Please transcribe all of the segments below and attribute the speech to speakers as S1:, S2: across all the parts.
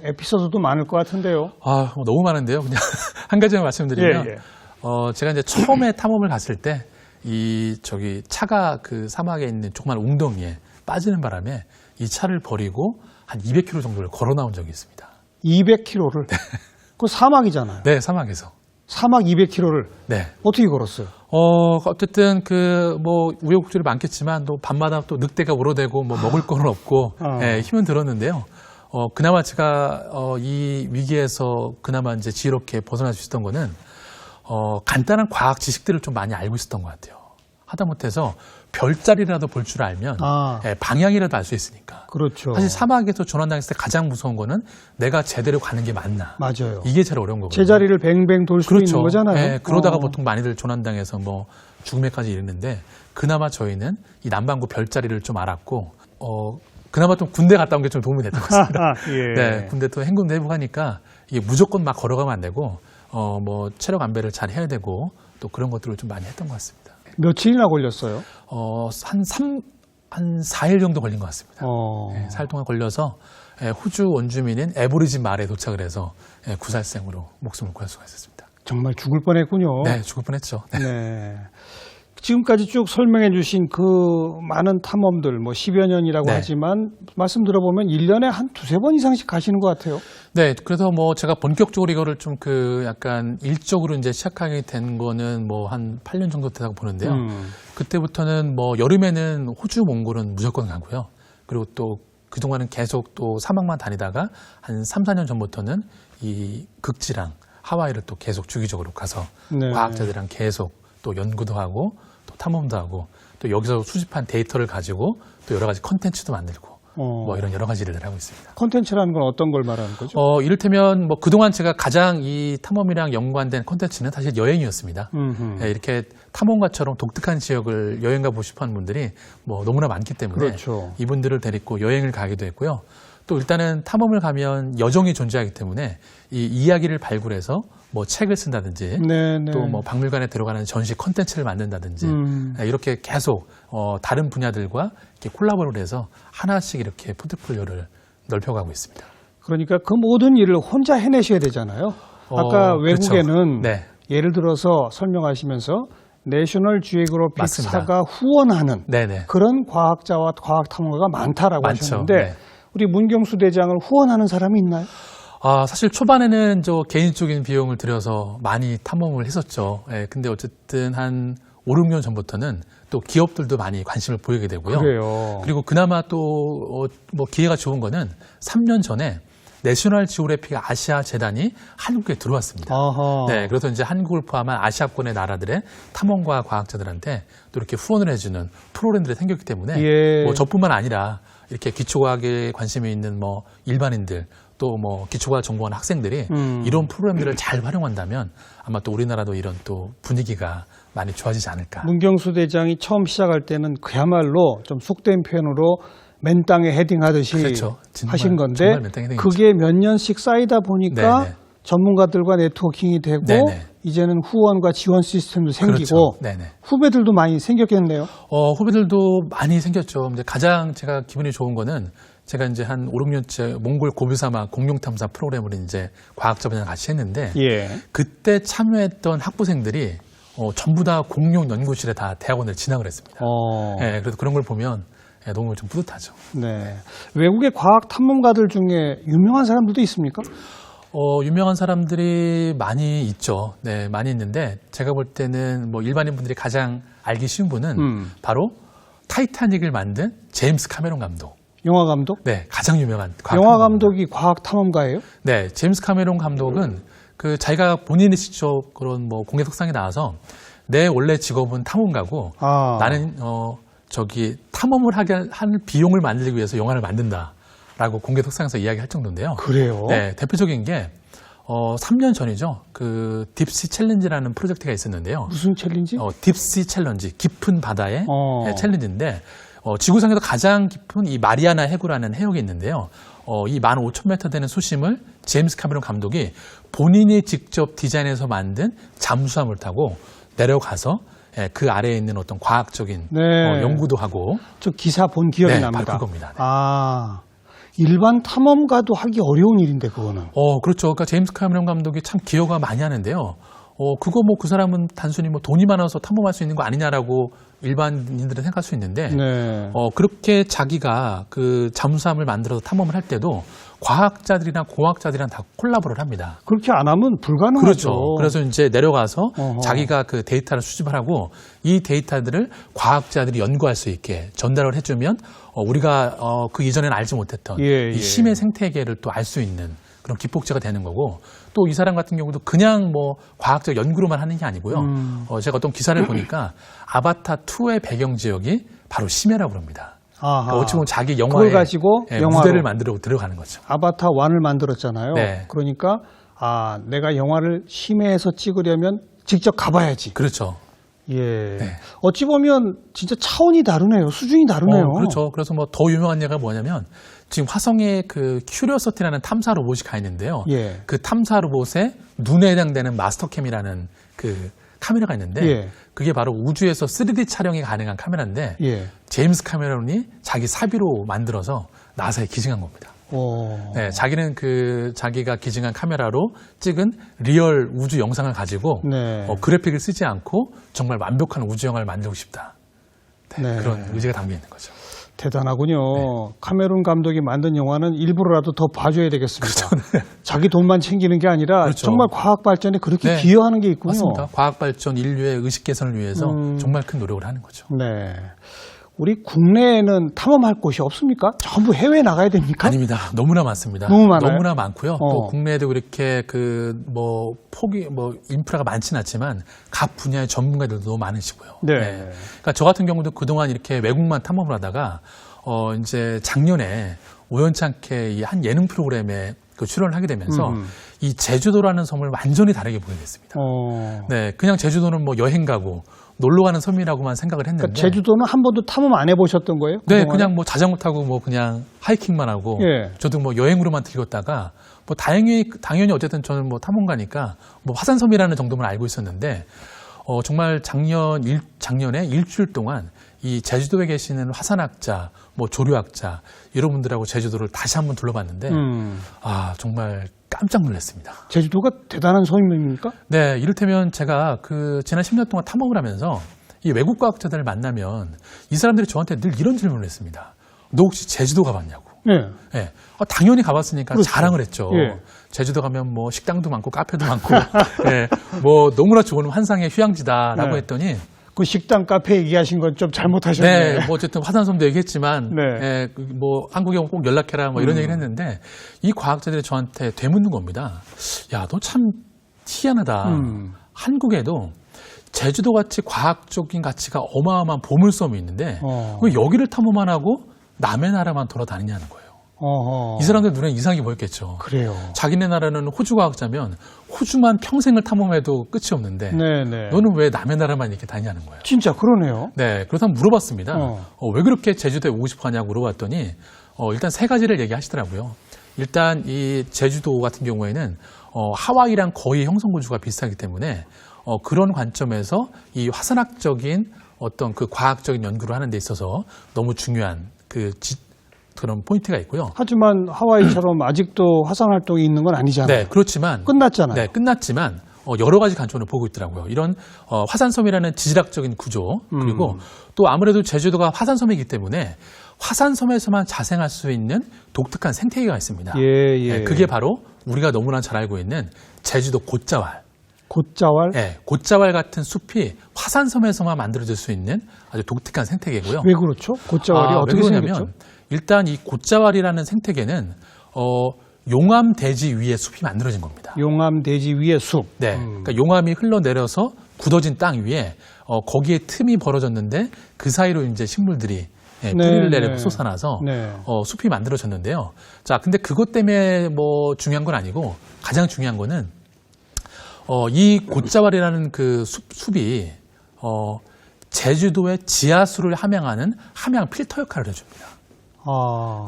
S1: 에피소드도 많을 것 같은데요.
S2: 너무 많은데요. 그냥 한 가지만 말씀드리면, 제가 이제 처음에 탐험을 갔을 때, 차가 그 사막에 있는 조그만 웅덩이에 빠지는 바람에 이 차를 버리고 한 200km 정도를 걸어 나온 적이 있습니다.
S1: 200km를? 그 사막이잖아요.
S2: 네, 사막에서.
S1: 사막 200km를?
S2: 네.
S1: 어떻게 걸었어요?
S2: 어쨌든 우여곡절이 많겠지만 또 밤마다 또 늑대가 울어대고 먹을 거는 없고 힘은 들었는데요. 그나마 제가 이 위기에서 그나마 이제 지혜롭게 벗어날 수 있었던 거는 간단한 과학 지식들을 좀 많이 알고 있었던 것 같아요. 하다못해서 별자리라도 볼 줄 알면 방향이라도 알 수 있으니까.
S1: 그렇죠.
S2: 사실 사막에서 조난당했을 때 가장 무서운 거는 내가 제대로 가는 게 맞나.
S1: 맞아요.
S2: 이게 제일 어려운 거거든요.
S1: 제자리를 뱅뱅 돌 수
S2: 그렇죠.
S1: 있는 거잖아요.
S2: 네, 그러다가 보통 많이들 조난당해서 죽음에까지 이르는데 그나마 저희는 이 남반구 별자리를 좀 알았고 그나마 좀 군대 갔다 온 게 좀 도움이 됐던 것 같습니다. 네, 군대 또 행군도 해보고 하니까 이게 무조건 막 걸어가면 안 되고 체력 안배를 잘 해야 되고 또 그런 것들을 좀 많이 했던 것 같습니다.
S1: 며칠이나 걸렸어요?
S2: 한 4일 정도 걸린 것 같습니다. 4일 동안 걸려서 호주 원주민인 에버리지 마을에 도착을 해서 구살생으로 목숨을 구할 수가 있었습니다.
S1: 정말 죽을 뻔했군요.
S2: 네, 죽을 뻔했죠.
S1: 네. 지금까지 쭉 설명해 주신 그 많은 탐험들, 10여 년이라고 하지만 말씀 들어보면 1년에 한 두세 번 이상씩 가시는 것 같아요.
S2: 네, 그래서 제가 본격적으로 이거를 좀 약간 일적으로 이제 시작하게 된 거는 한 8년 정도 되다고 보는데요. 그때부터는 여름에는 호주, 몽골은 무조건 가고요. 그리고 또 그동안은 계속 또 사막만 다니다가 한 3, 4년 전부터는 이 극지랑 하와이를 또 계속 주기적으로 가서 과학자들이랑 계속 또 연구도 하고 또 탐험도 하고 또 여기서 수집한 데이터를 가지고 또 여러 가지 컨텐츠도 만들고 이런 여러 가지 일을 하고 있습니다.
S1: 컨텐츠라는 건 어떤 걸 말하는 거죠?
S2: 이를테면 그동안 제가 가장 이 탐험이랑 연관된 컨텐츠는 사실 여행이었습니다. 네, 이렇게 탐험가처럼 독특한 지역을 여행 가보고 싶어하는 분들이 너무나 많기 때문에
S1: 그렇죠.
S2: 이분들을 데리고 여행을 가기도 했고요. 또 일단은 탐험을 가면 여정이 존재하기 때문에 이 이야기를 발굴해서 책을 쓴다든지 또 박물관에 들어가는 전시 컨텐츠를 만든다든지 이렇게 계속 다른 분야들과 이렇게 콜라보를 해서 하나씩 이렇게 포트폴리오를 넓혀가고 있습니다.
S1: 그러니까 그 모든 일을 혼자 해내셔야 되잖아요. 아까 외국에는
S2: 그렇죠.
S1: 예를 들어서 설명하시면서 내셔널 지오그래픽사가 후원하는 그런 과학자와 과학 탐험가가 많다라고 하셨는데 우리 문경수 대장을 후원하는 사람이 있나요?
S2: 사실 초반에는 개인적인 비용을 들여서 많이 탐험을 했었죠. 근데 어쨌든 한 5, 6년 전부터는 또 기업들도 많이 관심을 보이게 되고요.
S1: 그래요.
S2: 그리고 그나마 또 기회가 좋은 거는 3년 전에 내셔널 지오그래픽 아시아 재단이 한국에 들어왔습니다. 네, 그래서 이제 한국을 포함한 아시아권의 나라들의 탐험가 과학자들한테 또 이렇게 후원을 해주는 프로그램들이 생겼기 때문에 저뿐만 아니라 이렇게 기초과학에 관심이 있는 일반인들 또 기초과학 전공하는 학생들이 이런 프로그램들을 잘 활용한다면 아마 또 우리나라도 이런 또 분위기가 많이 좋아지지 않을까.
S1: 문경수 대장이 처음 시작할 때는 그야말로 좀 속된 표현으로 맨 땅에 헤딩하듯이 하신 건데 그게 몇 년씩 쌓이다 보니까 전문가들과 네트워킹이 되고 이제는 후원과 지원 시스템도 생기고 후배들도 많이 생겼겠네요.
S2: 후배들도 많이 생겼죠. 이제 가장 제가 기분이 좋은 거는 제가 이제 한 5, 6년째 몽골 고비사막 공룡 탐사 프로그램을 이제 과학자분이랑 같이 했는데 그때 참여했던 학부생들이 전부 다 공룡 연구실에 다 대학원을 진학을 했습니다. 그래서 그런 걸 보면 너무 좀 뿌듯하죠.
S1: 네. 외국의 과학 탐험가들 중에 유명한 사람들도 있습니까?
S2: 유명한 사람들이 많이 있죠. 네, 많이 있는데 제가 볼 때는 일반인 분들이 가장 알기 쉬운 분은 바로 타이타닉을 만든 제임스 카메론 감독.
S1: 영화 감독?
S2: 네, 가장 유명한 과학
S1: 영화 감독이 과학 탐험가예요?
S2: 네, 제임스 카메론 감독은 자기가 본인이 직접 그런 공개석상에 나와서 내 원래 직업은 탐험가고 나는 탐험을 하는 비용을 만들기 위해서 영화를 만든다라고 공개석상에서 이야기할 정도인데요.
S1: 그래요?
S2: 네, 대표적인 게 3년 전이죠. 그 딥시 챌린지라는 프로젝트가 있었는데요.
S1: 무슨 챌린지?
S2: 딥시 챌린지, 깊은 바다의 챌린지인데 지구상에서 가장 깊은 이 마리아나 해구라는 해역이 있는데요. 이 15,000m 되는 수심을 제임스 카메론 감독이 본인이 직접 디자인해서 만든 잠수함을 타고 내려가서 그 아래에 있는 어떤 과학적인 연구도 하고.
S1: 저 기사 본 기억이 납니다.
S2: 바로 그겁니다.
S1: 일반 탐험가도 하기 어려운 일인데 그거는.
S2: 그렇죠. 그러니까 제임스 카메론 감독이 참 기여가 많이 하는데요. 그거 뭐 그 사람은 단순히 뭐 돈이 많아서 탐험할 수 있는 거 아니냐라고 일반인들은 생각할 수 있는데,
S1: 네.
S2: 그렇게 자기가 그 잠수함을 만들어서 탐험을 할 때도 과학자들이나 공학자들이랑 다 콜라보를 합니다.
S1: 그렇게 안 하면 불가능하죠.
S2: 그렇죠. 그래서 이제 내려가서
S1: 어허.
S2: 자기가 그 데이터를 수집을 하고 이 데이터들을 과학자들이 연구할 수 있게 전달을 해주면 우리가 그 이전에는 알지 못했던
S1: 예,
S2: 이
S1: 예.
S2: 심해 생태계를 또 알 수 있는 그런 기폭제가 되는 거고, 또 이 사람 같은 경우도 그냥 뭐 과학적 연구로만 하는 게 아니고요. 제가 어떤 기사를 보니까 아바타 2의 배경 지역이 바로 심해라고 그럽니다. 그러니까 어찌 보면 자기 영화에
S1: 그걸 가지고 영화로.
S2: 무대를 만들어 들어가는 거죠.
S1: 아바타 1을 만들었잖아요.
S2: 네.
S1: 그러니까 내가 영화를 심해에서 찍으려면 직접 가봐야지.
S2: 그렇죠.
S1: 예.
S2: 네.
S1: 어찌 보면 진짜 차원이 다르네요. 수준이 다르네요.
S2: 그렇죠. 그래서 뭐 더 유명한 예가 뭐냐면 지금 화성에 그 큐리오서티라는 탐사 로봇이 가 있는데요.
S1: 예.
S2: 그 탐사 로봇에 눈에 해당되는 마스터캠이라는 그 카메라가 있는데
S1: 예.
S2: 그게 바로 우주에서 3D 촬영이 가능한 카메라인데
S1: 예.
S2: 제임스 카메론이 자기 사비로 만들어서 나사에 기증한 겁니다. 네, 자기는 자기가 기증한 카메라로 찍은 리얼 우주 영상을 가지고
S1: 네.
S2: 그래픽을 쓰지 않고 정말 완벽한 우주 영화를 만들고 싶다.
S1: 네.
S2: 그런 의지가 담겨 있는 거죠.
S1: 대단하군요.
S2: 네.
S1: 카메론 감독이 만든 영화는 일부러라도 더 봐줘야 되겠습니다. 자기 돈만 챙기는 게 아니라
S2: 그렇죠.
S1: 정말 과학 발전에 그렇게
S2: 네.
S1: 기여하는 게 있군요.
S2: 맞습니다. 과학 발전, 인류의 의식 개선을 위해서 정말 큰 노력을 하는 거죠.
S1: 네. 우리 국내에는 탐험할 곳이 없습니까? 전부 해외에 나가야 됩니까?
S2: 아닙니다. 너무나 많습니다.
S1: 너무 많아요?
S2: 너무나 많고요. 또 국내에도 그렇게 인프라가 많지는 않지만 각 분야의 전문가들도 너무 많으시고요.
S1: 네.
S2: 그러니까 저 같은 경우도 그동안 이렇게 외국만 탐험을 하다가 이제 작년에 우연찮게 이 한 예능 프로그램에 출연을 하게 되면서 이 제주도라는 섬을 완전히 다르게 보게 됐습니다. 네, 그냥 제주도는 뭐 여행 가고 놀러 가는 섬이라고만 생각을 했는데.
S1: 그러니까 제주도는 한 번도 탐험 안 해보셨던 거예요?
S2: 네,
S1: 그동안에?
S2: 그냥 뭐 자전거 타고 뭐 그냥 하이킹만 하고.
S1: 예.
S2: 저도 뭐 여행으로만 들렸다가 뭐 당연히 어쨌든 저는 뭐 탐험가니까 뭐 화산섬이라는 정도만 알고 있었는데 정말 작년에 일주일 동안 이 제주도에 계시는 화산학자, 뭐 조류학자 여러분들하고 제주도를 다시 한번 둘러봤는데 정말 깜짝 놀랐습니다.
S1: 제주도가 대단한 섬입니까?
S2: 네, 이를테면 제가 지난 10년 동안 탐험을 하면서 이 외국 과학자들을 만나면 이 사람들이 저한테 늘 이런 질문을 했습니다. 너 혹시 제주도 가봤냐고.
S1: 네.
S2: 네. 당연히 가봤으니까
S1: 그렇죠.
S2: 자랑을 했죠.
S1: 예.
S2: 제주도 가면 뭐 식당도 많고 카페도 많고, 네, 뭐 너무나 좋은 환상의 휴양지다라고
S1: 네.
S2: 했더니
S1: 그 식당 카페 얘기하신 건 좀 잘못하셨네요.
S2: 네, 뭐 어쨌든 화산섬도 얘기했지만,
S1: 네.
S2: 뭐 한국에 오면 꼭 연락해라, 뭐 이런 얘기를 했는데 이 과학자들이 저한테 되묻는 겁니다. 야, 너 참 희한하다. 한국에도 제주도 같이 과학적인 가치가 어마어마한 보물섬이 있는데 왜 여기를 탐험만 하고 남의 나라만 돌아다니냐는 거예요. 이 사람들 눈에 이상하게 보였겠죠.
S1: 그래요.
S2: 자기네 나라는 호주 과학자면 호주만 평생을 탐험해도 끝이 없는데
S1: 네네.
S2: 너는 왜 남의 나라만 이렇게 다니냐는 거예요.
S1: 진짜 그러네요.
S2: 네, 그래서 한번 물어봤습니다. 왜 그렇게 제주도에 오고 싶어 하냐고 물어봤더니 일단 세 가지를 얘기하시더라고요. 일단 이 제주도 같은 경우에는 하와이랑 거의 형성구조가 비슷하기 때문에 그런 관점에서 이 화산학적인 어떤 그 과학적인 연구를 하는 데 있어서 너무 중요한 그런 포인트가 있고요.
S1: 하지만 하와이처럼 아직도 화산 활동이 있는 건 아니잖아요.
S2: 네, 그렇지만
S1: 끝났잖아요.
S2: 네, 끝났지만 여러 가지 관점을 보고 있더라고요. 이런 화산섬이라는 지질학적인 구조 그리고 또 아무래도 제주도가 화산섬이기 때문에 화산섬에서만 자생할 수 있는 독특한 생태계가 있습니다.
S1: 예.
S2: 네, 그게 바로 우리가 너무나 잘 알고 있는 제주도 곶자왈.
S1: 곶자왈?
S2: 네, 곶자왈 같은 숲이 화산섬에서만 만들어질 수 있는 아주 독특한 생태계고요.
S1: 왜 그렇죠? 곶자왈이 어떻게 생겼죠?
S2: 일단 이 곶자왈이라는 생태계는 용암 대지 위에 숲이 만들어진 겁니다.
S1: 용암 대지 위에 숲.
S2: 네, 그러니까 용암이 흘러내려서 굳어진 땅 위에 거기에 틈이 벌어졌는데 그 사이로 이제 식물들이 뿌리를 내리고 솟아나서 숲이 만들어졌는데요. 자, 근데 그것 때문에 뭐 중요한 건 아니고 가장 중요한 거는 이 곶자왈이라는 그 숲이 제주도의 지하수를 함양하는 함양 필터 역할을 해줍니다.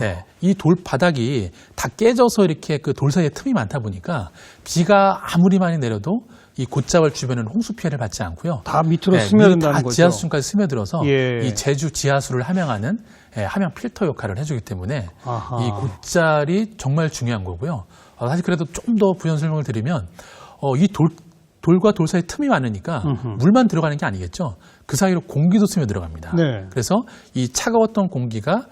S2: 네, 이 돌 바닥이 다 깨져서 이렇게 그 돌 사이에 틈이 많다 보니까 비가 아무리 많이 내려도 이 곶자왈 주변은 홍수 피해를 받지 않고요.
S1: 다 밑으로 스며든다는
S2: 다
S1: 거죠.
S2: 지하수까지 스며들어서
S1: 예.
S2: 이 제주 지하수를 함양하는 함양 필터 역할을 해주기 때문에
S1: 아하.
S2: 이 곶자왈이 정말 중요한 거고요. 사실 그래도 좀 더 부연 설명을 드리면 이 돌과 돌 사이 틈이 많으니까 물만 들어가는 게 아니겠죠. 그 사이로 공기도 스며 들어갑니다.
S1: 네.
S2: 그래서 이 차가웠던 공기가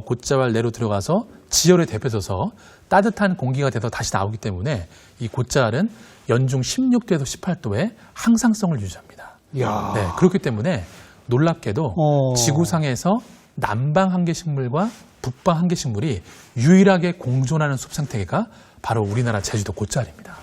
S2: 곶자왈 내로 들어가서 지열에 대표져서 따뜻한 공기가 돼서 다시 나오기 때문에 이 곶자왈은 연중 16도에서 18도의 항상성을 유지합니다.
S1: 이야.
S2: 네, 그렇기 때문에 놀랍게도 지구상에서 남방 한계식물과 북방 한계식물이 유일하게 공존하는 숲 생태계가 바로 우리나라 제주도 곶자왈입니다.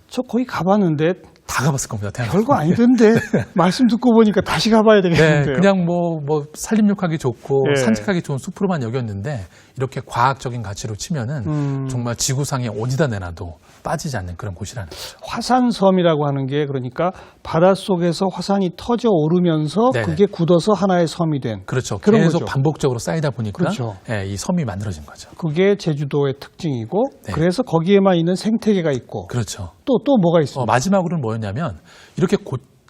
S1: 저 거기 가봤는데
S2: 다 가봤을 겁니다.
S1: 별거 아니던데 말씀 듣고 보니까 다시 가봐야 되겠는데요.
S2: 네, 그냥 뭐 산림욕하기 좋고
S1: 예.
S2: 산책하기 좋은 숲으로만 여겼는데 이렇게 과학적인 가치로 치면은 정말 지구상에 어디다 내놔도 빠지지 않는 그런 곳이라는 거죠.
S1: 화산섬이라고 하는 게 그러니까 바닷속에서 화산이 터져 오르면서
S2: 네네.
S1: 그게 굳어서 하나의 섬이 된
S2: 그렇죠.
S1: 그런
S2: 계속
S1: 거죠.
S2: 반복적으로 쌓이다 보니까
S1: 그렇죠.
S2: 이 섬이 만들어진 거죠.
S1: 그게 제주도의 특징이고
S2: 네.
S1: 그래서 거기에만 있는 생태계가 있고
S2: 그렇죠.
S1: 또 뭐가 있습니까?
S2: 마지막으로는 뭐였냐면 이렇게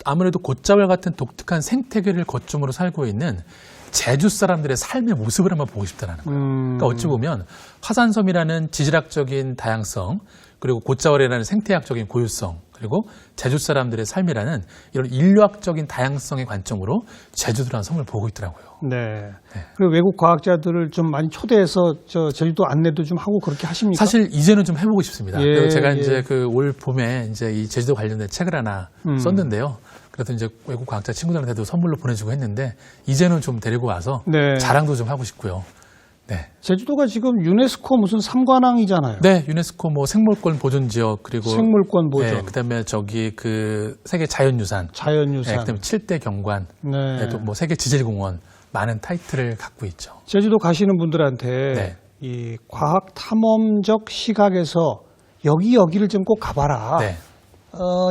S2: 아무래도 곶자왈 같은 독특한 생태계를 거점으로 살고 있는 제주 사람들의 삶의 모습을 한번 보고 싶다는 거예요. 그러니까 어찌 보면 화산섬이라는 지질학적인 다양성 그리고 곶자왈이라는 생태학적인 고유성 그리고 제주 사람들의 삶이라는 이런 인류학적인 다양성의 관점으로 제주도라는 섬을 보고 있더라고요.
S1: 네. 그리고 외국 과학자들을 좀 많이 초대해서 저 제주도 안내도 좀 하고 그렇게 하십니까?
S2: 사실 이제는 좀 해보고 싶습니다.
S1: 예,
S2: 그리고 제가
S1: 예.
S2: 이제 그 올 봄에 이제 이 제주도 관련된 책을 하나 썼는데요. 그래서 이제 외국 과학자 친구들한테도 선물로 보내주고 했는데 이제는 좀 데리고 와서
S1: 네.
S2: 자랑도 좀 하고 싶고요. 네.
S1: 제주도가 지금 유네스코 무슨 3관왕이잖아요.
S2: 네, 유네스코 뭐 생물권 보존 지역 그리고
S1: 생물권 보존,
S2: 네, 그다음에 저기 그 세계 자연유산,
S1: 자연유산.
S2: 네, 그다음에 7대 경관,
S1: 네.
S2: 네, 또 뭐 세계 지질공원 많은 타이틀을 갖고 있죠.
S1: 제주도 가시는 분들한테
S2: 네.
S1: 이 과학 탐험적 시각에서 여기를 좀 꼭 가봐라.
S2: 네.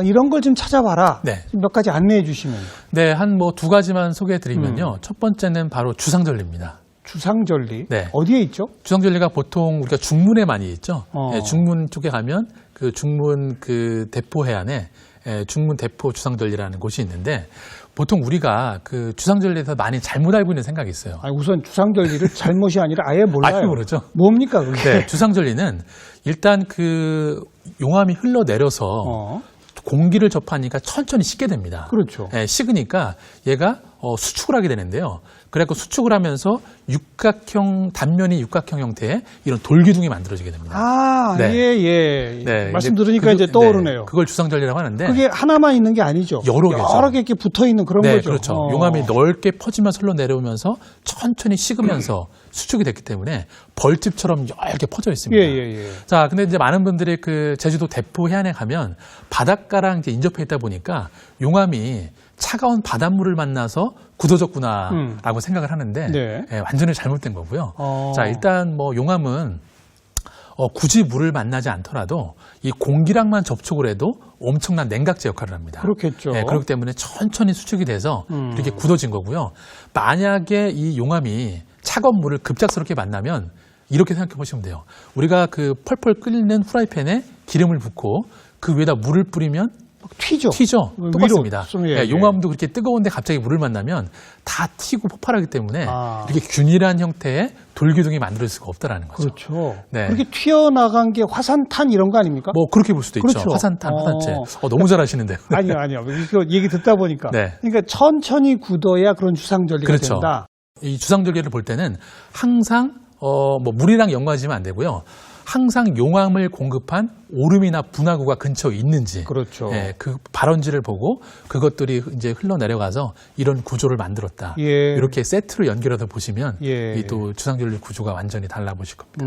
S1: 이런 걸 좀 찾아봐라.
S2: 네.
S1: 좀 몇 가지 안내해 주시면.
S2: 네, 한 뭐 두 가지만 소개해드리면요. 첫 번째는 바로 주상절리입니다.
S1: 주상절리.
S2: 네.
S1: 어디에 있죠?
S2: 주상절리가 보통 우리가 중문에 많이 있죠.
S1: 어.
S2: 네, 중문 쪽에 가면 그 중문 그 대포 해안에 중문 대포 주상절리라는 곳이 있는데 보통 우리가 그 주상절리에서 많이 잘못 알고 있는 생각이 있어요.
S1: 아니, 우선 주상절리를 잘못이 아니라 아예 몰라요.
S2: 아예 모르죠.
S1: 뭡니까 그게?
S2: 네, 주상절리는 일단 그 용암이 흘러내려서 공기를 접하니까 천천히 식게 됩니다.
S1: 그렇죠.
S2: 네, 식으니까 얘가 수축을 하게 되는데요. 그래서 수축을 하면서 단면이 육각형 형태의 이런 돌기둥이 만들어지게 됩니다.
S1: 아,
S2: 네.
S1: 예.
S2: 네,
S1: 말씀 들으니까 이제 떠오르네요.
S2: 네, 그걸 주상절리라고 하는데
S1: 그게 하나만 있는 게 아니죠.
S2: 여러 개죠.
S1: 여러 개 이렇게 붙어 있는 그런
S2: 네,
S1: 거죠.
S2: 그렇죠. 용암이 넓게 퍼지면서 흘러내려오면서 천천히 식으면서 수축이 됐기 때문에 벌집처럼 얇게 퍼져 있습니다.
S1: 예.
S2: 자, 근데 이제 많은 분들이 그 제주도 대포 해안에 가면 바닷가랑 이제 인접해 있다 보니까 용암이 차가운 바닷물을 만나서 굳어졌구나라고 생각을 하는데
S1: 네.
S2: 완전히 잘못된 거고요. 자, 일단 뭐 용암은 굳이 물을 만나지 않더라도 이 공기랑만 접촉을 해도 엄청난 냉각제 역할을 합니다.
S1: 그렇겠죠.
S2: 네, 그렇기 때문에 천천히 수축이 돼서 이렇게 굳어진 거고요. 만약에 이 용암이 차가운 물을 급작스럽게 만나면 이렇게 생각해 보시면 돼요. 우리가 그 펄펄 끓는 후라이팬에 기름을 붓고 그 위에다 물을 뿌리면
S1: 튀죠.
S2: 똑같습니다.
S1: 예.
S2: 용암도 그렇게 뜨거운데 갑자기 물을 만나면 다 튀고 폭발하기 때문에 이렇게 균일한 형태의 돌기둥이 만들어질 수가 없다라는 거죠.
S1: 그렇죠.
S2: 네.
S1: 그렇게 튀어나간 게 화산탄 이런 거 아닙니까?
S2: 뭐 그렇게 볼 수도
S1: 그렇죠.
S2: 있죠. 화산탄, 화산재. 너무 잘하시는데요.
S1: 아니요. 이거 얘기 듣다 보니까.
S2: 네.
S1: 그러니까 천천히 굳어야 그런 주상절리가
S2: 그렇죠.
S1: 된다.
S2: 이 주상절리를 볼 때는 항상 뭐 물이랑 연관지면 안 되고요. 항상 용암을 공급한 오름이나 분화구가 근처에 있는지,
S1: 그렇죠.
S2: 그 발원지를 보고 그것들이 이제 흘러내려가서 이런 구조를 만들었다.
S1: 예.
S2: 이렇게 세트로 연결해서 보시면
S1: 예.
S2: 이 또 주상절리 구조가 완전히 달라 보실 겁니다.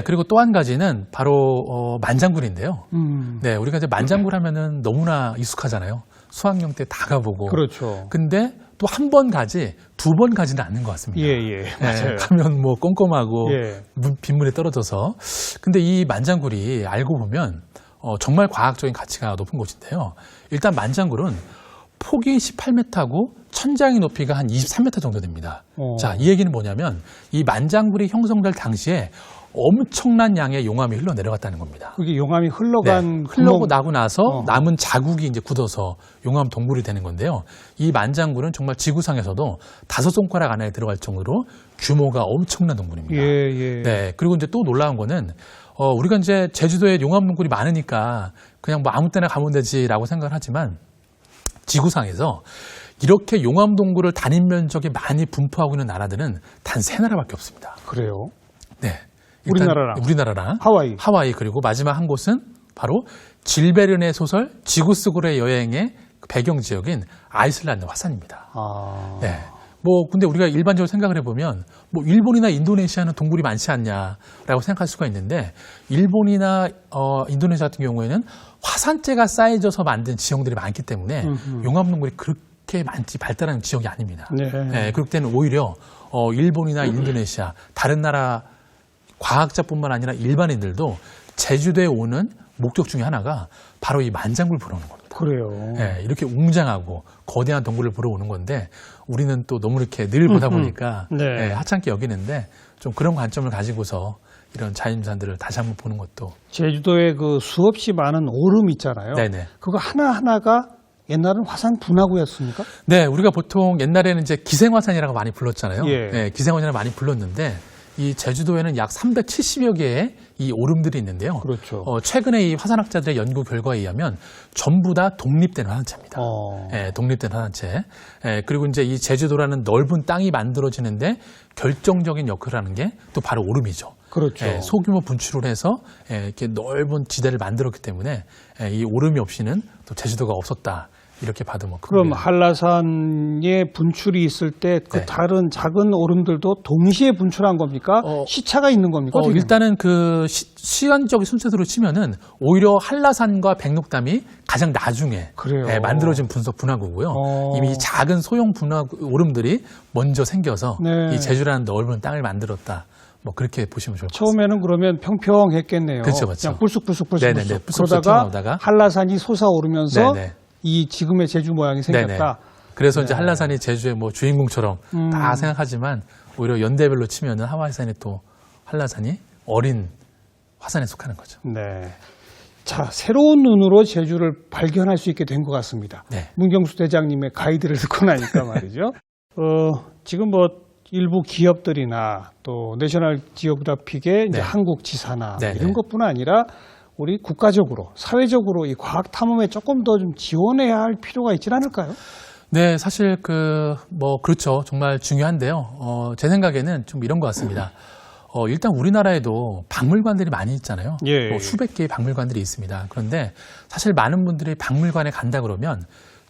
S2: 그리고 또 한 가지는 바로 만장굴인데요. 네, 우리가 이제 만장굴 하면은 너무나 익숙하잖아요. 수학여행 때 다 가보고.
S1: 그렇죠.
S2: 근데 또 한 번 가지, 두 번 가지는 않는 것 같습니다.
S1: 예. 맞아요.
S2: 가면 뭐 꼼꼼하고
S1: 예.
S2: 빗물에 떨어져서. 근데 이 만장굴이 알고 보면 정말 과학적인 가치가 높은 곳인데요. 일단 만장굴은 폭이 18m고 천장의 높이가 한 23m 정도 됩니다. 자, 이 얘기는 뭐냐면 이 만장굴이 형성될 당시에 엄청난 양의 용암이 흘러내려갔다는 겁니다.
S1: 그게 용암이 흘러간
S2: 흘러고 나고 나서 남은 자국이 이제 굳어서 용암 동굴이 되는 건데요. 이 만장굴은 정말 지구상에서도 5손가락 안에 들어갈 정도로 규모가 엄청난 동굴입니다. 네. 그리고 이제 또 놀라운 거는 우리가 이제 제주도에 용암 동굴이 많으니까 그냥 뭐 아무 때나 가면 되지라고 생각을 하지만 지구상에서 이렇게 용암 동굴을 단임 면적이 많이 분포하고 있는 나라들은 단 3나라밖에 없습니다.
S1: 그래요?
S2: 네.
S1: 우리나라랑 하와이
S2: 그리고 마지막 한 곳은 바로 질베른의 소설 지구스고르의 여행의 배경 지역인 아이슬란드 화산입니다. 네. 뭐 근데 우리가 일반적으로 생각을 해보면 뭐 일본이나 인도네시아는 동굴이 많지 않냐라고 생각할 수가 있는데 일본이나 인도네시아 같은 경우에는 화산재가 쌓여져서 만든 지형들이 많기 때문에 용암 동굴이 그렇게 많지 발달한 지역이 아닙니다. 네, 그렇기 때문에 오히려 일본이나 인도네시아 다른 나라 과학자뿐만 아니라 일반인들도 제주도에 오는 목적 중에 하나가 바로 이 만장굴 보러 오는 겁니다.
S1: 그래요.
S2: 네, 이렇게 웅장하고 거대한 동굴을 보러 오는 건데 우리는 또 너무 이렇게 늘 보다 보니까 네, 하찮게 여기는데 좀 그런 관점을 가지고서 이런 자연유산들을 다시 한번 보는 것도.
S1: 제주도에 그 수없이 많은 오름 있잖아요.
S2: 네네.
S1: 그거 하나하나가 옛날은 화산 분화구였습니까?
S2: 네, 우리가 보통 옛날에는 이제 기생화산이라고 많이 불렀잖아요.
S1: 예.
S2: 네, 기생화산이라고 많이 불렀는데 이 제주도에는 약 370여 개의 이 오름들이 있는데요.
S1: 그렇죠.
S2: 최근에 이 화산학자들의 연구 결과에 의하면 전부 다 독립된 화산체입니다. 예, 독립된 화산체. 예, 그리고 이제 이 제주도라는 넓은 땅이 만들어지는데 결정적인 역할을 하는 게 또 바로 오름이죠.
S1: 그렇죠.
S2: 예, 소규모 분출을 해서 이렇게 넓은 지대를 만들었기 때문에 이 오름이 없이는 또 제주도가 없었다. 이렇게 봐도 뭐
S1: 그럼 한라산에 분출이 있을 때 그 다른 작은 오름들도 동시에 분출한 겁니까? 시차가 있는 겁니까?
S2: 일단은 그 시간적인 순서대로 치면은 오히려 한라산과 백록담이 가장 나중에 만들어진 분화구고요. 이미 작은 소형 오름들이 먼저 생겨서 이 제주라는 넓은 땅을 만들었다. 뭐 그렇게 보시면 좋을 것 같습니다.
S1: 처음에는 그러면 평평했겠네요.
S2: 그렇죠.
S1: 그냥 불쑥불쑥 그러다가 한라산이 솟아오르면서 이 지금의 제주 모양이 생겼다.
S2: 네네. 그래서 이제 한라산이 제주의 뭐 주인공처럼 다 생각하지만 오히려 연대별로 치면은 하와이산이 또 한라산이 어린 화산에 속하는 거죠.
S1: 네. 자, 새로운 눈으로 제주를 발견할 수 있게 된 것 같습니다.
S2: 네.
S1: 문경수 대장님의 가이드를 듣고 나니까 말이죠. 지금 뭐 일부 기업들이나 또 내셔널 지오그래픽의 이제 한국 지사나 이런 것뿐 아니라 우리 국가적으로, 사회적으로 이 과학 탐험에 조금 더 좀 지원해야 할 필요가 있지 않을까요?
S2: 네, 사실 그렇죠. 정말 중요한데요. 제 생각에는 좀 이런 것 같습니다. 일단 우리나라에도 박물관들이 많이 있잖아요. 수백 개의 박물관들이 있습니다. 그런데 사실 많은 분들이 박물관에 간다 그러면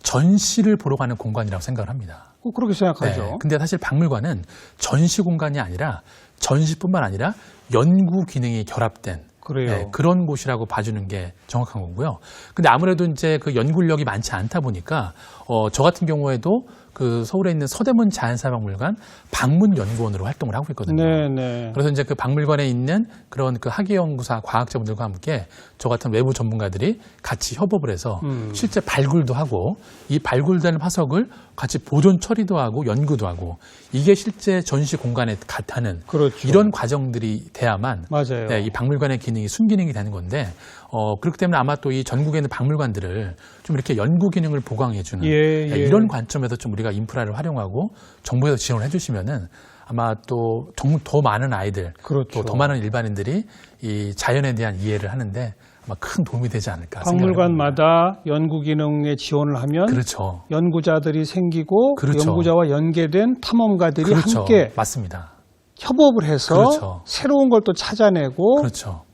S2: 전시를 보러 가는 공간이라고 생각을 합니다.
S1: 그렇게 생각하죠.
S2: 네, 근데 사실 박물관은 전시 공간이 아니라 전시뿐만 아니라 연구 기능이 결합된 그런 곳이라고 봐주는 게 정확한 거고요. 근데 아무래도 이제 그 연구력이 많지 않다 보니까 저 같은 경우에도 그 서울에 있는 서대문 자연사박물관 방문연구원으로 활동을 하고 있거든요. 그래서 이제 그 박물관에 있는 그런 그 학예연구사 과학자분들과 함께 저 같은 외부 전문가들이 같이 협업을 해서 실제 발굴도 하고 이 발굴된 화석을 같이 보존 처리도 하고 연구도 하고 이게 실제 전시 공간에 하는 이런 과정들이 돼야만 이 박물관의 기능이 순기능이 되는 건데 그렇기 때문에 아마 또 이 전국에 있는 박물관들을 좀 이렇게 연구 기능을 보강해주는 이런 관점에서 좀 우리가 인프라를 활용하고 정부에서 지원을 해주시면은 아마 또 더 많은 아이들 또 더 많은 일반인들이 이 자연에 대한 이해를 하는데 아마 큰 도움이 되지 않을까
S1: 박물관마다 연구 기능에 지원을 하면 연구자들이 생기고 연구자와 연계된 탐험가들이 함께
S2: 맞습니다.
S1: 협업을 해서 새로운 걸 또 찾아내고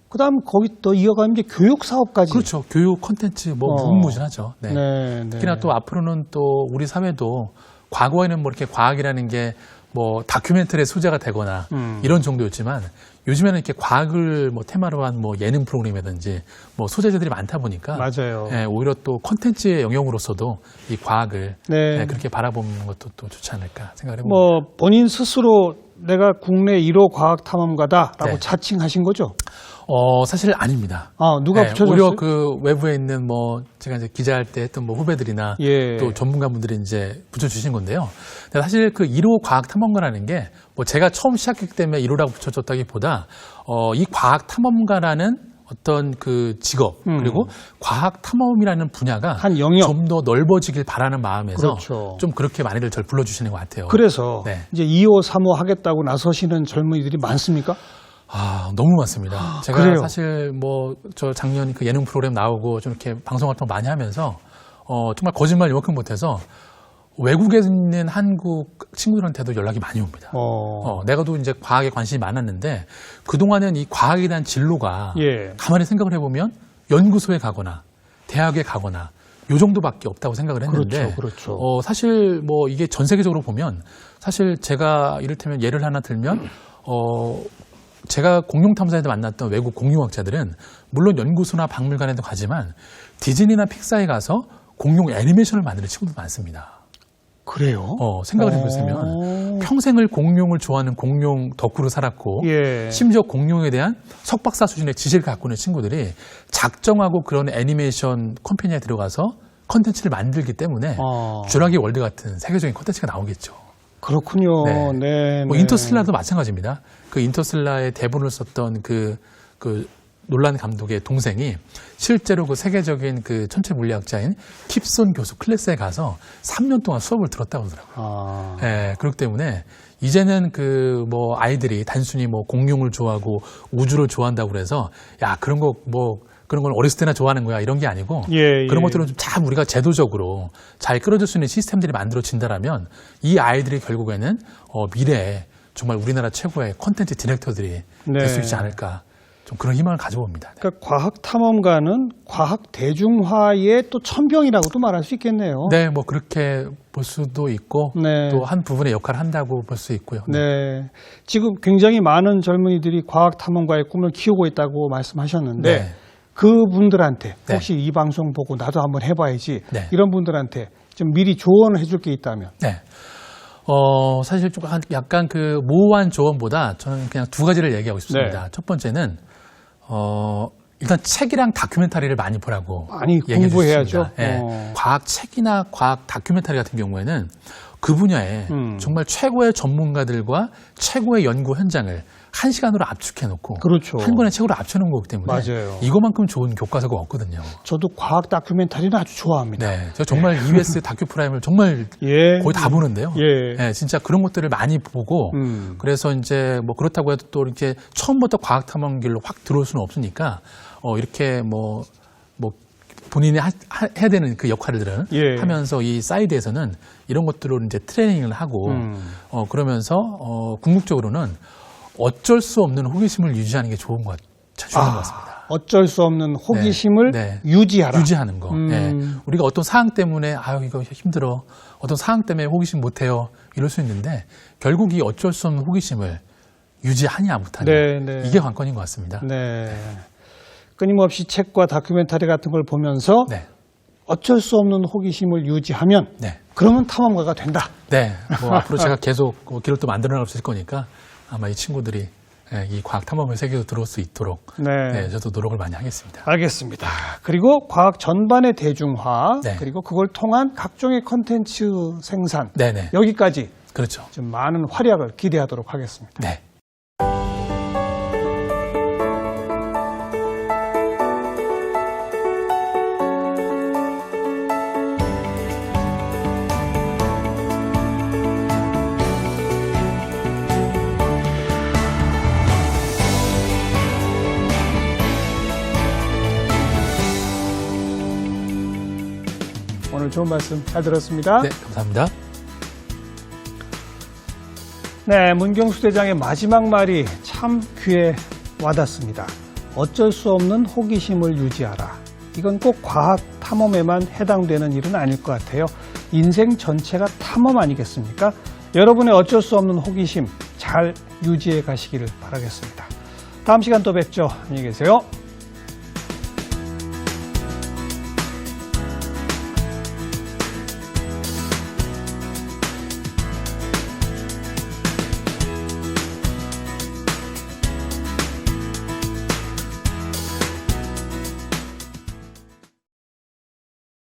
S1: 그다음 거기 또 이어가는 게 교육 사업까지.
S2: 그렇죠. 교육 콘텐츠 뭐 무궁무진하죠. 특히나 또 앞으로는 또 우리 사회도 과거에는 뭐 이렇게 과학이라는 게 뭐 다큐멘터리의 소재가 되거나 이런 정도였지만 요즘에는 이렇게 과학을 뭐 테마로 한 뭐 예능 프로그램이라든지 뭐 소재들이 많다 보니까 오히려 또 콘텐츠의 영역으로서도 이 과학을 그렇게 바라보는 것도 또 좋지 않을까 생각을 해봅니다.
S1: 뭐 본인 스스로 내가 국내 1호 과학 탐험가다라고 자칭하신 거죠?
S2: 사실 아닙니다.
S1: 누가 붙여줬어요?
S2: 오히려 그 외부에 있는 제가 이제 기자할 때 했던 후배들이나 또 전문가분들이 이제 붙여주신 건데요. 근데 사실 그 1호 과학탐험가라는 게 제가 처음 시작했기 때문에 1호라고 붙여줬다기보다 이 과학탐험가라는 어떤 그 직업 그리고 과학탐험이라는 분야가
S1: 한 영역
S2: 좀 더 넓어지길 바라는 마음에서
S1: 그렇죠.
S2: 좀 그렇게 많이들 저를 불러주시는 것 같아요.
S1: 그래서 이제 2호, 3호 하겠다고 나서시는 젊은이들이 많습니까?
S2: 너무 많습니다. 제가
S1: 그래요?
S2: 사실 저 작년 그 예능 프로그램 나오고 좀 이렇게 방송 활동 많이 하면서 정말 거짓말 이만큼 못해서 외국에 있는 한국 친구들한테도 연락이 많이 옵니다. 내가 또 이제 과학에 관심이 많았는데 그동안은 이 과학에 대한 진로가 가만히 생각을 해보면 연구소에 가거나 대학에 가거나 요 정도밖에 없다고 생각을 했는데
S1: 그렇죠.
S2: 사실 이게 전 세계적으로 보면 사실 제가 이를테면 예를 하나 들면 제가 공룡 탐사에서 만났던 외국 공룡학자들은 물론 연구소나 박물관에도 가지만 디즈니나 픽사에 가서 공룡 애니메이션을 만드는 친구도 많습니다.
S1: 그래요?
S2: 생각을 해보시면 평생을 공룡을 좋아하는 공룡 덕후로 살았고 심지어 공룡에 대한 석박사 수준의 지식을 갖고 있는 친구들이 작정하고 그런 애니메이션 컴퍼니에 들어가서 컨텐츠를 만들기 때문에 쥬라기 월드 같은 세계적인 컨텐츠가 나오겠죠.
S1: 그렇군요. 네.
S2: 인터스텔라도 마찬가지입니다. 그 인터스텔라의 대본을 썼던 그 놀란 감독의 동생이 실제로 그 세계적인 그 천체 물리학자인 킵슨 교수 클래스에 가서 3년 동안 수업을 들었다고 하더라고요. 그렇기 때문에 이제는 아이들이 단순히 공룡을 좋아하고 우주를 좋아한다고 그래서 그런 건 어렸을 때나 좋아하는 거야 이런 게 아니고 그런 것들은 좀 잘 우리가 제도적으로 잘 끌어줄 수 있는 시스템들이 만들어진다라면 이 아이들이 결국에는 미래에 정말 우리나라 최고의 콘텐츠 디렉터들이 될 수 있지 않을까 좀 그런 희망을 가져봅니다.
S1: 그러니까 과학 탐험가는 과학 대중화의 또 천병이라고도 말할 수 있겠네요.
S2: 네, 그렇게 볼 수도 있고 또 한 부분의 역할을 한다고 볼 수 있고요.
S1: 지금 굉장히 많은 젊은이들이 과학 탐험가의 꿈을 키우고 있다고 말씀하셨는데 그분들한테 혹시 이 방송 보고 나도 한번 해봐야지 이런 분들한테 좀 미리 조언을 해줄 게 있다면.
S2: 사실 좀 약간 그 모호한 조언보다 저는 그냥 두 가지를 얘기하고 싶습니다. 첫 번째는 일단 책이랑 다큐멘터리를 많이 보라고
S1: 공부해야죠.
S2: 과학 책이나 과학 다큐멘터리 같은 경우에는 그 분야에 정말 최고의 전문가들과 최고의 연구 현장을 한 시간으로 압축해놓고 한 권의 책으로 압쳐놓은 거기 때문에 이거만큼 좋은 교과서가 없거든요.
S1: 저도 과학 다큐멘터리는 아주 좋아합니다.
S2: 제가 정말 EBS 다큐 프라임을 정말 거의 다 보는데요. 진짜 그런 것들을 많이 보고 그래서 이제 그렇다고 해도 또 이렇게 처음부터 과학 탐험길로 확 들어올 수는 없으니까 이렇게 본인이 해야 되는 그 역할들을 하면서 이 사이드에서는 이런 것들을 이제 트레이닝을 하고 그러면서 궁극적으로는 어쩔 수 없는 호기심을 유지하는 게 좋은 것 같습니다.
S1: 어쩔 수 없는 호기심을
S2: 유지하는 거. 우리가 어떤 사항 때문에 이거 힘들어. 어떤 사항 때문에 호기심 못해요. 이럴 수 있는데 결국 이 어쩔 수 없는 호기심을 유지하냐 못하냐. 이게 관건인 것 같습니다.
S1: 끊임없이 책과 다큐멘터리 같은 걸 보면서 어쩔 수 없는 호기심을 유지하면 그러면 탐험가가 된다.
S2: 앞으로 제가 계속 길을 또 만들어 나갈 수 있을 거니까 아마 이 친구들이 이 과학 탐험의 세계로 들어올 수 있도록 저도 노력을 많이 하겠습니다.
S1: 알겠습니다. 그리고 과학 전반의 대중화 그리고 그걸 통한 각종의 콘텐츠 생산 여기까지 좀 많은 활약을 기대하도록 하겠습니다. 오늘 좋은 말씀 잘 들었습니다.
S2: 감사합니다.
S1: 문경수 대장의 마지막 말이 참 귀에 와닿습니다. 어쩔 수 없는 호기심을 유지하라. 이건 꼭 과학 탐험에만 해당되는 일은 아닐 것 같아요. 인생 전체가 탐험 아니겠습니까? 여러분의 어쩔 수 없는 호기심 잘 유지해 가시기를 바라겠습니다. 다음 시간 또 뵙죠. 안녕히 계세요.